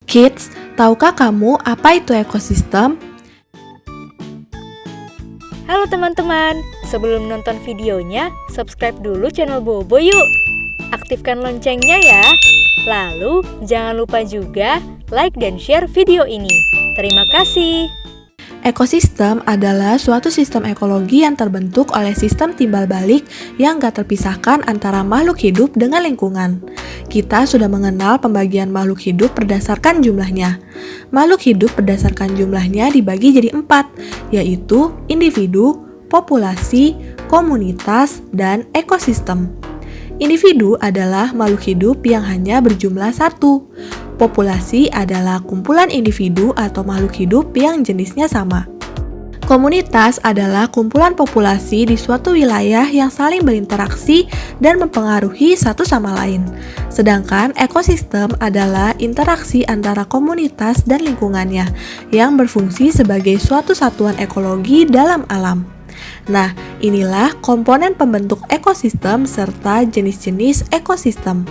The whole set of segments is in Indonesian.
Kids, tahukah kamu apa itu ekosistem? Halo teman-teman, sebelum nonton videonya, subscribe dulu channel Bobo yuk. Aktifkan loncengnya ya. Lalu, jangan lupa juga like dan share video ini. Terima kasih. Ekosistem adalah suatu sistem ekologi yang terbentuk oleh sistem timbal balik yang gak terpisahkan antara makhluk hidup dengan lingkungan. Kita sudah mengenal pembagian makhluk hidup berdasarkan jumlahnya. Makhluk hidup berdasarkan jumlahnya dibagi jadi 4, yaitu individu, populasi, komunitas, dan ekosistem. Individu adalah makhluk hidup yang hanya berjumlah 1. Populasi adalah kumpulan individu atau makhluk hidup yang jenisnya sama. Komunitas adalah kumpulan populasi di suatu wilayah yang saling berinteraksi dan mempengaruhi satu sama lain. Sedangkan ekosistem adalah interaksi antara komunitas dan lingkungannya yang berfungsi sebagai suatu satuan ekologi dalam alam. Nah, inilah komponen pembentuk ekosistem serta jenis-jenis ekosistem.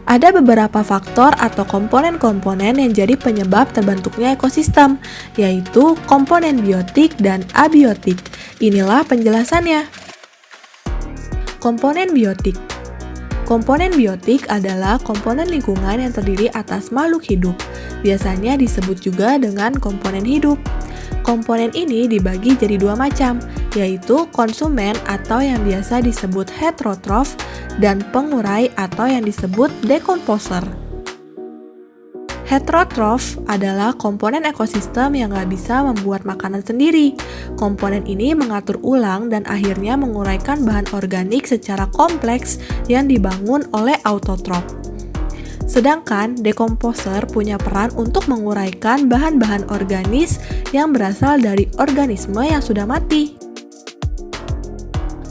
Ada beberapa faktor atau komponen-komponen yang jadi penyebab terbentuknya ekosistem, yaitu komponen biotik dan abiotik. Inilah penjelasannya. Komponen biotik. Komponen biotik adalah komponen lingkungan yang terdiri atas makhluk hidup. Biasanya disebut juga dengan komponen hidup. Komponen ini dibagi jadi 2 macam, yaitu konsumen atau yang biasa disebut heterotrof dan pengurai atau yang disebut dekomposer. Heterotrof adalah komponen ekosistem yang nggak bisa membuat makanan sendiri. Komponen ini mengatur ulang dan akhirnya menguraikan bahan organik secara kompleks yang dibangun oleh autotrof. Sedangkan dekomposer punya peran untuk menguraikan bahan-bahan organis yang berasal dari organisme yang sudah mati.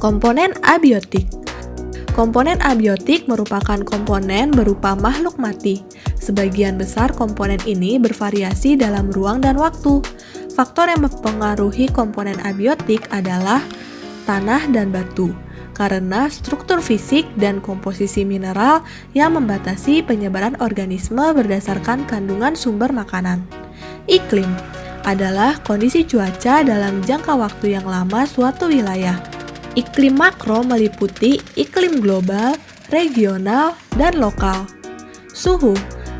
Komponen abiotik. Komponen abiotik merupakan komponen berupa makhluk mati. Sebagian besar komponen ini bervariasi dalam ruang dan waktu. Faktor yang mempengaruhi komponen abiotik adalah tanah dan batu, karena struktur fisik dan komposisi mineral yang membatasi penyebaran organisme berdasarkan kandungan sumber makanan. Iklim adalah kondisi cuaca dalam jangka waktu yang lama suatu wilayah. Iklim makro meliputi iklim global, regional, dan lokal. Suhu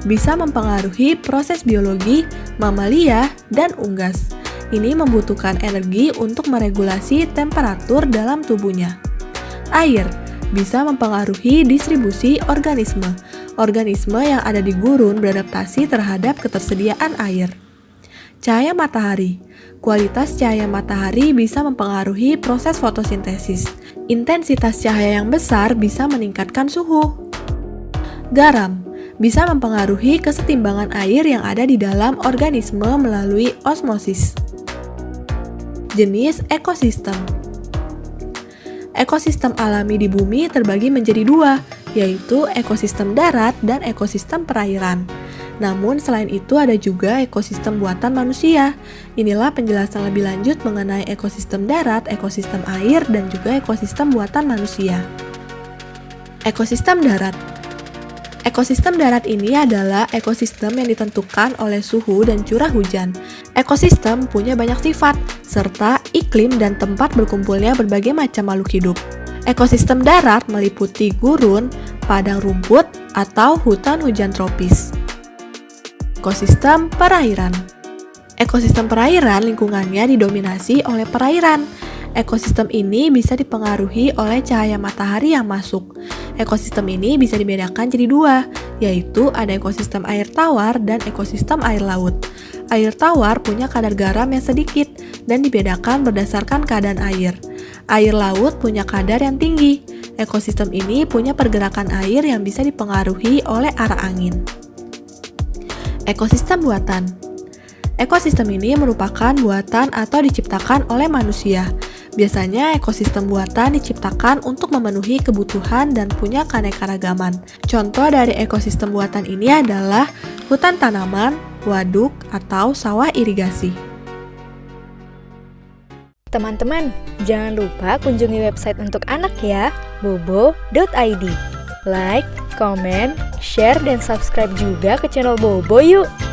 bisa mempengaruhi proses biologi, mamalia, dan unggas. Ini membutuhkan energi untuk meregulasi temperatur dalam tubuhnya. Air bisa mempengaruhi distribusi organisme. Organisme yang ada di gurun beradaptasi terhadap ketersediaan air. Cahaya matahari. Kualitas cahaya matahari bisa mempengaruhi proses fotosintesis. Intensitas cahaya yang besar bisa meningkatkan suhu. Garam bisa mempengaruhi kesetimbangan air yang ada di dalam organisme melalui osmosis. Jenis ekosistem. Ekosistem alami di bumi terbagi menjadi 2, yaitu ekosistem darat dan ekosistem perairan. Namun selain itu ada juga ekosistem buatan manusia. Inilah penjelasan lebih lanjut mengenai ekosistem darat, ekosistem air, dan juga ekosistem buatan manusia. Ekosistem darat. Ekosistem darat ini adalah ekosistem yang ditentukan oleh suhu dan curah hujan. Ekosistem punya banyak sifat, serta iklim dan tempat berkumpulnya berbagai macam makhluk hidup. Ekosistem darat meliputi gurun, padang rumput, atau hutan hujan tropis. Ekosistem perairan. Ekosistem perairan lingkungannya didominasi oleh perairan. Ekosistem ini bisa dipengaruhi oleh cahaya matahari yang masuk. Ekosistem ini bisa dibedakan jadi 2, yaitu ada ekosistem air tawar dan ekosistem air laut. Air tawar punya kadar garam yang sedikit dan dibedakan berdasarkan keadaan air. Air laut punya kadar yang tinggi. Ekosistem ini punya pergerakan air yang bisa dipengaruhi oleh arah angin. Ekosistem buatan. Ekosistem ini merupakan buatan atau diciptakan oleh manusia. Biasanya ekosistem buatan diciptakan untuk memenuhi kebutuhan dan punya keanekaragaman. Contoh dari ekosistem buatan ini adalah hutan tanaman, waduk, atau sawah irigasi. Teman-teman, jangan lupa kunjungi website untuk anak ya, bobo.id. Like, comment, share, dan subscribe juga ke channel Bobo yuk!